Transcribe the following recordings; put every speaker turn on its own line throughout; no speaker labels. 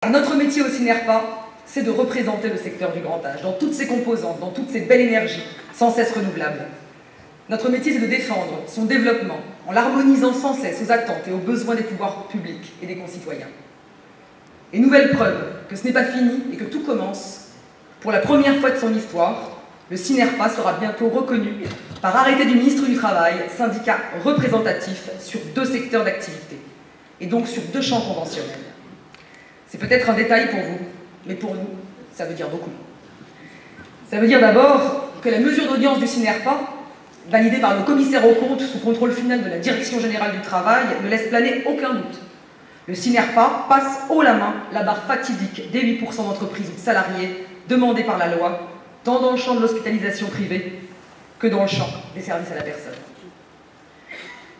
Car notre métier au CINERPA, c'est de représenter le secteur du grand âge, dans toutes ses composantes, dans toutes ses belles énergies, sans cesse renouvelables. Notre métier, c'est de défendre son développement, en l'harmonisant sans cesse aux attentes et aux besoins des pouvoirs publics et des concitoyens. Et nouvelle preuve que ce n'est pas fini et que tout commence, pour la première fois de son histoire, le CINERPA sera bientôt reconnu par arrêté du ministre du Travail, syndicat représentatif sur 2 secteurs d'activité, et donc sur 2 champs conventionnels. C'est peut-être un détail pour vous, mais pour nous, ça veut dire beaucoup. Ça veut dire d'abord que la mesure d'audience du CINERPA, validée par le commissaire aux comptes sous contrôle final de la Direction générale du travail, ne laisse planer aucun doute. Le CINERPA passe haut la main la barre fatidique des 8% d'entreprises ou de salariés demandés par la loi, tant dans le champ de l'hospitalisation privée que dans le champ des services à la personne.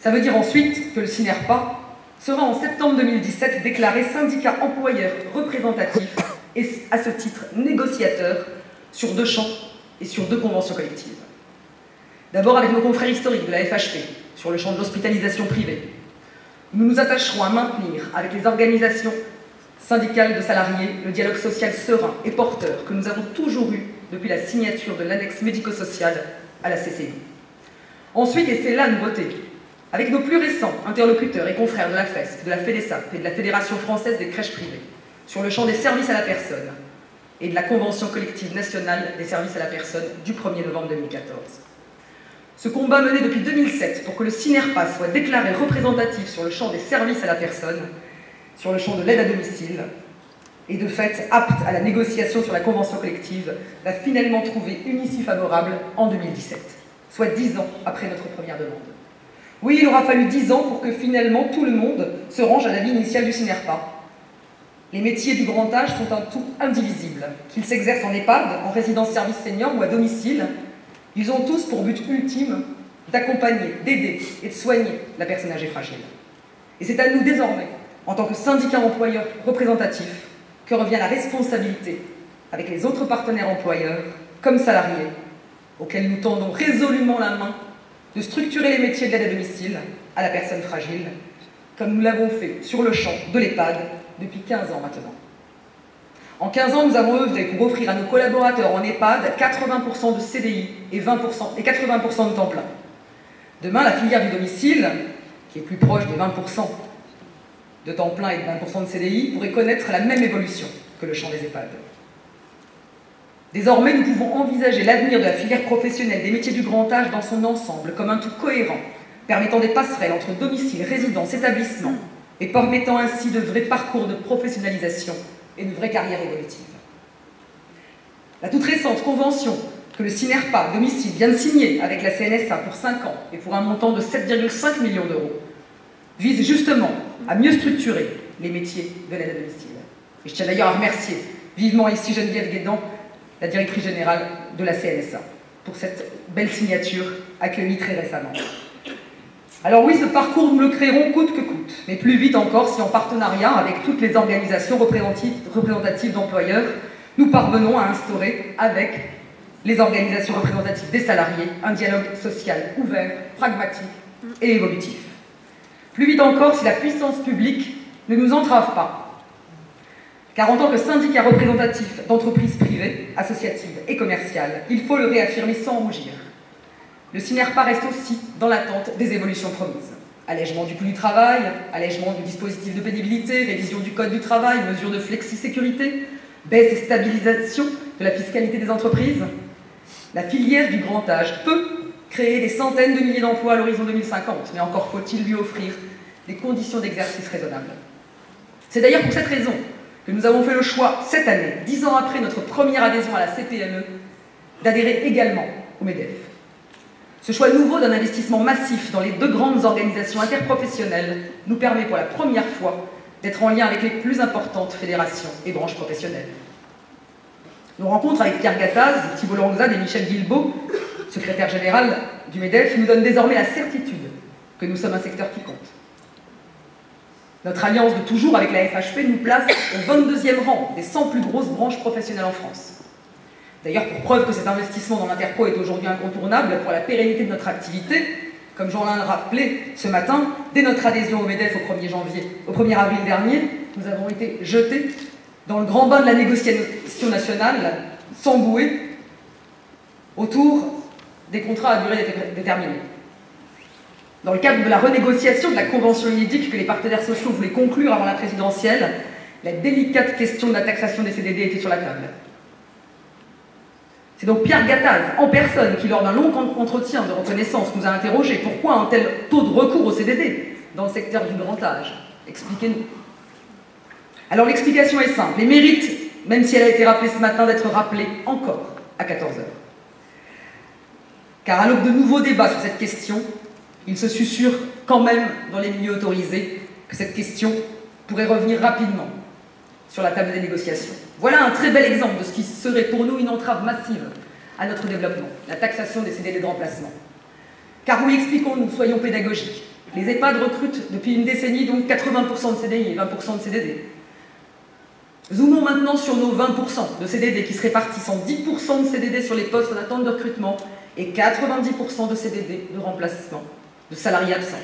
Ça veut dire ensuite que le CINERPA sera en septembre 2017 déclaré syndicat employeur représentatif et à ce titre négociateur sur 2 champs et sur 2 conventions collectives. D'abord avec nos confrères historiques de la FHP sur le champ de l'hospitalisation privée. Nous nous attacherons à maintenir avec les organisations syndicales de salariés le dialogue social serein et porteur que nous avons toujours eu depuis la signature de l'annexe médico-sociale à la CCI. Ensuite, et c'est la nouveauté, avec nos plus récents interlocuteurs et confrères de la FESC, de la FEDESAP et de la Fédération française des crèches privées, sur le champ des services à la personne et de la Convention collective nationale des services à la personne du 1er novembre 2014. Ce combat mené depuis 2007 pour que le CINERPA soit déclaré représentatif sur le champ des services à la personne, sur le champ de l'aide à domicile, et de fait apte à la négociation sur la convention collective, va finalement trouver une issue favorable en 2017, soit 10 ans après notre première demande. Oui, il aura fallu 10 ans pour que finalement tout le monde se range à l'avis initial du CINERPA. Les métiers du grand âge sont un tout indivisible, qu'ils s'exercent en EHPAD, en résidence service senior ou à domicile. Ils ont tous pour but ultime d'accompagner, d'aider et de soigner la personne âgée fragile. Et c'est à nous désormais, en tant que syndicat employeur représentatif, que revient la responsabilité, avec les autres partenaires employeurs, comme salariés, auxquels nous tendons résolument la main, de structurer les métiers de l'aide à domicile à la personne fragile, comme nous l'avons fait sur le champ de l'EHPAD depuis 15 ans maintenant. En 15 ans, nous avons œuvré pour offrir à nos collaborateurs en EHPAD 80% de CDI et 80% de temps plein. Demain, la filière du domicile, qui est plus proche des 20% de temps plein et de 20% de CDI, pourrait connaître la même évolution que le champ des EHPAD. Désormais, nous pouvons envisager l'avenir de la filière professionnelle des métiers du grand âge dans son ensemble comme un tout cohérent, permettant des passerelles entre domicile, résidence, établissement, et permettant ainsi de vrais parcours de professionnalisation et de vraies carrières évolutives. La toute récente convention que le CINERPA domicile vient de signer avec la CNSA pour 5 ans et pour un montant de 7,5 millions d'euros vise justement à mieux structurer les métiers de l'aide à domicile. Et je tiens d'ailleurs à remercier vivement ici Geneviève Guédan, la directrice générale de la CNSA, pour cette belle signature accueillie très récemment. Alors oui, ce parcours, nous le créerons coûte que coûte, mais plus vite encore si en partenariat avec toutes les organisations représentatives d'employeurs, nous parvenons à instaurer avec les organisations représentatives des salariés un dialogue social ouvert, pragmatique et évolutif. Plus vite encore si la puissance publique ne nous entrave pas. Car en tant que syndicat représentatif d'entreprises privées, associatives et commerciales, il faut le réaffirmer sans rougir. Le CINERPA reste aussi dans l'attente des évolutions promises. Allègement du coût du travail, allègement du dispositif de pénibilité, révision du code du travail, mesures de flexi-sécurité, baisse et stabilisation de la fiscalité des entreprises. La filière du grand âge peut créer des centaines de milliers d'emplois à l'horizon 2050, mais encore faut-il lui offrir des conditions d'exercice raisonnables. C'est d'ailleurs pour cette raison que nous avons fait le choix, cette année, 10 ans après notre première adhésion à la CPME, d'adhérer également au MEDEF. Ce choix nouveau d'un investissement massif dans les 2 grandes organisations interprofessionnelles nous permet pour la première fois d'être en lien avec les plus importantes fédérations et branches professionnelles. Nos rencontres avec Pierre Gattaz, Thibault Langsade et Michel Guilbeault, secrétaire général du MEDEF, nous donnent désormais la certitude que nous sommes un secteur qui compte. Notre alliance de toujours avec la FHP nous place au 22e rang des 100 plus grosses branches professionnelles en France. D'ailleurs, pour preuve que cet investissement dans l'Interco est aujourd'hui incontournable pour la pérennité de notre activité, comme Jean-Lin le rappelait ce matin, dès notre adhésion au MEDEF au 1er avril dernier, nous avons été jetés dans le grand bain de la négociation nationale, s'embouer autour des contrats à durée déterminée. Dans le cadre de la renégociation de la convention inédite que les partenaires sociaux voulaient conclure avant la présidentielle, la délicate question de la taxation des CDD était sur la table. C'est donc Pierre Gattaz, en personne, qui lors d'un long entretien de reconnaissance nous a interrogé pourquoi un tel taux de recours au CDD dans le secteur du grand âge. Expliquez-nous. Alors l'explication est simple et mérite, même si elle a été rappelée ce matin, d'être rappelée encore à 14 heures. Car à l'aube de nouveaux débats sur cette question, il se susurre quand même dans les milieux autorisés que cette question pourrait revenir rapidement sur la table des négociations. Voilà un très bel exemple de ce qui serait pour nous une entrave massive à notre développement, la taxation des CDD de remplacement. Car oui, expliquons-nous, soyons pédagogiques. Les EHPAD recrutent depuis une décennie donc 80% de CDI et 20% de CDD. Zoomons maintenant sur nos 20% de CDD qui se répartissent en 10% de CDD sur les postes en attente de recrutement et 90% de CDD de remplacement, de salariés absents.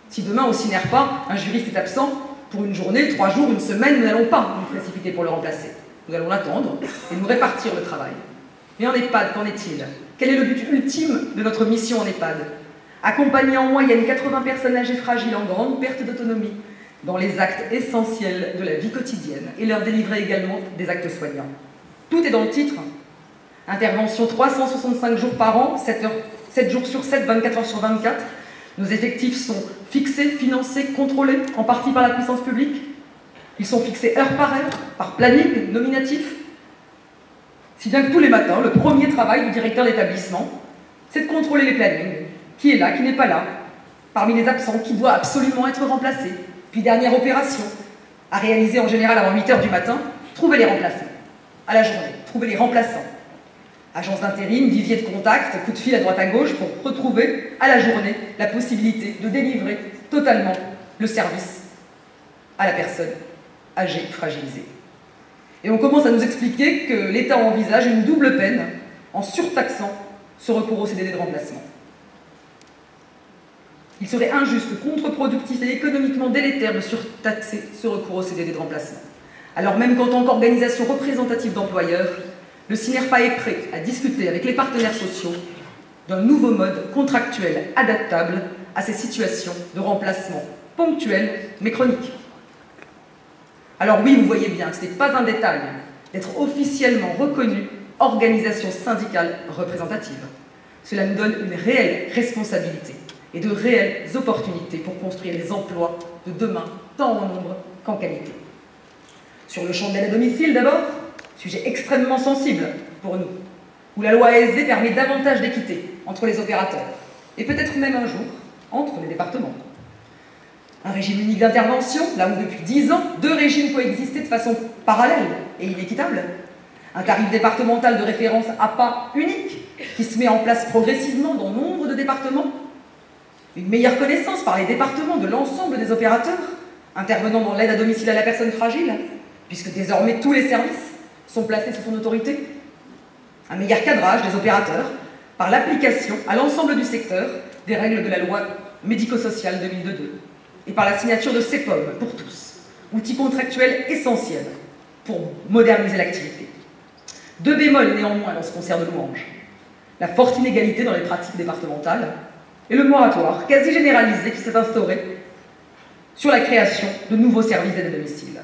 Si demain au CINERPA, un juriste est absent pour une journée, 3 jours, une semaine, nous n'allons pas nous précipiter pour le remplacer. Nous allons l'attendre et nous répartir le travail. Mais en EHPAD, qu'en est-il? Quel est le but ultime de notre mission en EHPAD? Accompagner en moyenne 80 personnes âgées fragiles en grande perte d'autonomie dans les actes essentiels de la vie quotidienne et leur délivrer également des actes soignants. Tout est dans le titre. Intervention 365 jours par an, 7 jours sur 7, 24 heures sur 24. Nos effectifs sont fixés, financés, contrôlés, en partie par la puissance publique. Ils sont fixés heure par heure, par planning nominatif. Si bien que tous les matins, le premier travail du directeur d'établissement, c'est de contrôler les plannings. Qui est là, qui n'est pas là, parmi les absents, qui doit absolument être remplacé. Puis dernière opération, à réaliser en général avant 8 heures du matin, trouver les remplaçants. À la journée, trouver les remplaçants. Agence d'intérim, vivier de contact, coup de fil à droite à gauche pour retrouver à la journée la possibilité de délivrer totalement le service à la personne âgée, fragilisée. Et on commence à nous expliquer que l'État envisage une double peine en surtaxant ce recours au CDD de remplacement. Il serait injuste, contre-productif et économiquement délétère de surtaxer ce recours au CDD de remplacement. Alors même qu'en tant qu'organisation représentative d'employeurs, le CINERPA est prêt à discuter avec les partenaires sociaux d'un nouveau mode contractuel adaptable à ces situations de remplacement ponctuel mais chronique. Alors oui, vous voyez bien que ce n'est pas un détail d'être officiellement reconnu organisation syndicale représentative. Cela nous donne une réelle responsabilité et de réelles opportunités pour construire les emplois de demain, tant en nombre qu'en qualité. Sur le champ de l'aide à domicile d'abord, sujet extrêmement sensible pour nous, où la loi ASV permet davantage d'équité entre les opérateurs, et peut-être même un jour entre les départements. Un régime unique d'intervention, là où depuis 10 ans, 2 régimes coexistaient de façon parallèle et inéquitable. Un tarif départemental de référence à pas unique, qui se met en place progressivement dans nombre de départements. Une meilleure connaissance par les départements de l'ensemble des opérateurs intervenant dans l'aide à domicile à la personne fragile, puisque désormais tous les services sont placés sous son autorité. Un meilleur cadrage des opérateurs par l'application à l'ensemble du secteur des règles de la loi médico-sociale 2002 et par la signature de CEPOM pour tous, outil contractuel essentiel pour moderniser l'activité. 2 bémols néanmoins dans ce concert de louanges. La forte inégalité dans les pratiques départementales et le moratoire quasi généralisé qui s'est instauré sur la création de nouveaux services d'aide à domicile.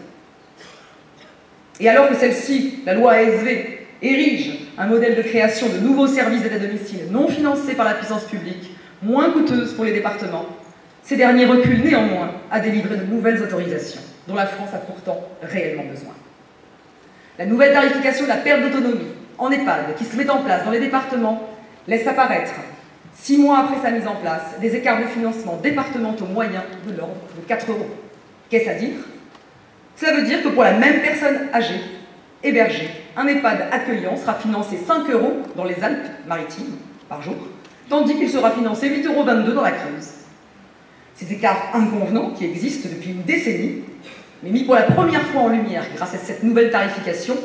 Et alors que celle-ci, la loi ASV, érige un modèle de création de nouveaux services d'aide à domicile non financés par la puissance publique, moins coûteuses pour les départements, ces derniers reculent néanmoins à délivrer de nouvelles autorisations, dont la France a pourtant réellement besoin. La nouvelle tarification de la perte d'autonomie en EHPAD, qui se met en place dans les départements, laisse apparaître, 6 mois après sa mise en place, des écarts de financement départementaux moyens de l'ordre de 4 €. Qu'est-ce à dire? Cela veut dire que pour la même personne âgée, hébergée, un EHPAD accueillant sera financé 5 € dans les Alpes-Maritimes par jour, tandis qu'il sera financé 8,22 € dans la Creuse. Ces écarts inconvenants, qui existent depuis une décennie, mais mis pour la première fois en lumière grâce à cette nouvelle tarification,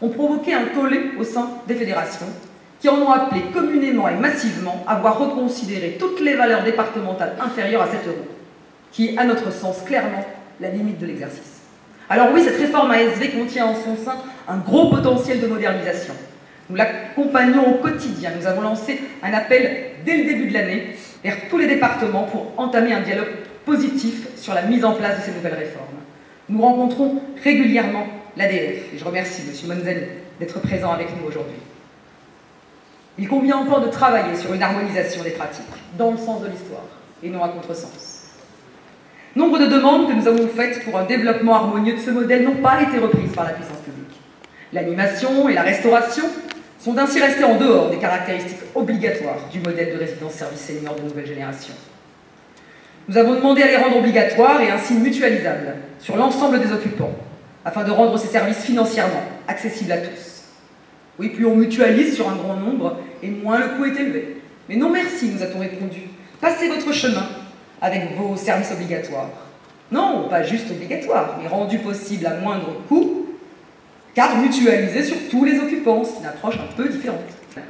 ont provoqué un tollé au sein des fédérations, qui en ont appelé communément et massivement à voir reconsidérer toutes les valeurs départementales inférieures à 7 €, qui est, à notre sens, clairement la limite de l'exercice. Alors oui, cette réforme ASV contient en son sein un gros potentiel de modernisation. Nous l'accompagnons au quotidien. Nous avons lancé un appel dès le début de l'année vers tous les départements pour entamer un dialogue positif sur la mise en place de ces nouvelles réformes. Nous rencontrons régulièrement l'ADF et je remercie M. Monzani d'être présent avec nous aujourd'hui. Il convient encore de travailler sur une harmonisation des pratiques, dans le sens de l'histoire, et non à contresens. Nombre de demandes que nous avons faites pour un développement harmonieux de ce modèle n'ont pas été reprises par la puissance publique. L'animation et la restauration sont ainsi restées en dehors des caractéristiques obligatoires du modèle de résidence-service senior de nouvelle génération. Nous avons demandé à les rendre obligatoires et ainsi mutualisables sur l'ensemble des occupants, afin de rendre ces services financièrement accessibles à tous. Oui, plus on mutualise sur un grand nombre, et moins le coût est élevé. Mais non merci, nous a-t-on répondu. Passez votre chemin avec vos services obligatoires. Non, pas juste obligatoires, mais rendus possibles à moindre coût, car mutualisés sur tous les occupants, c'est une approche un peu différente.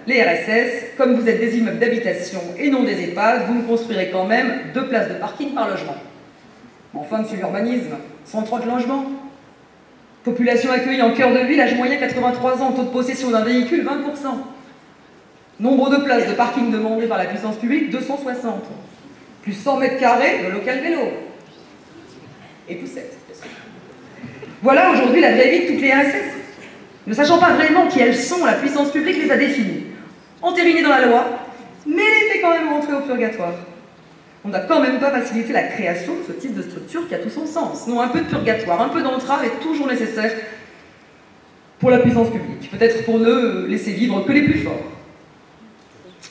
Les RSS, comme vous êtes des immeubles d'habitation et non des EHPAD, vous me construirez quand même 2 places de parking par logement. Enfin, monsieur l'urbanisme, 130 logements. Population accueillie en cœur de ville, âge moyen 83 ans, taux de possession d'un véhicule 20%. Nombre de places de parking demandées par la puissance publique 260. Plus 100 mètres carrés de local vélo. Et poussette. Voilà aujourd'hui la vraie vie de toutes les RSS. Ne sachant pas vraiment qui elles sont, la puissance publique les a définies, entérinées dans la loi, mais les fait quand même rentrer au purgatoire. On n'a quand même pas facilité la création de ce type de structure qui a tout son sens. Non, un peu de purgatoire, un peu d'entrave est toujours nécessaire pour la puissance publique. Peut-être pour ne laisser vivre que les plus forts.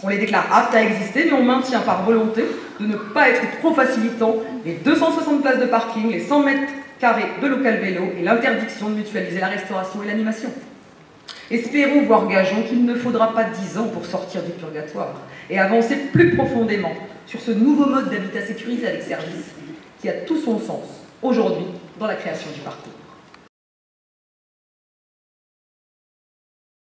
On les déclare aptes à exister, mais on maintient par volonté de ne pas être trop facilitant les 260 places de parking, les 100 mètres carrés de local vélo et l'interdiction de mutualiser la restauration et l'animation. Espérons, voire gageons, qu'il ne faudra pas 10 ans pour sortir du purgatoire et avancer plus profondément sur ce nouveau mode d'habitat sécurisé avec service qui a tout son sens aujourd'hui dans la création du parcours.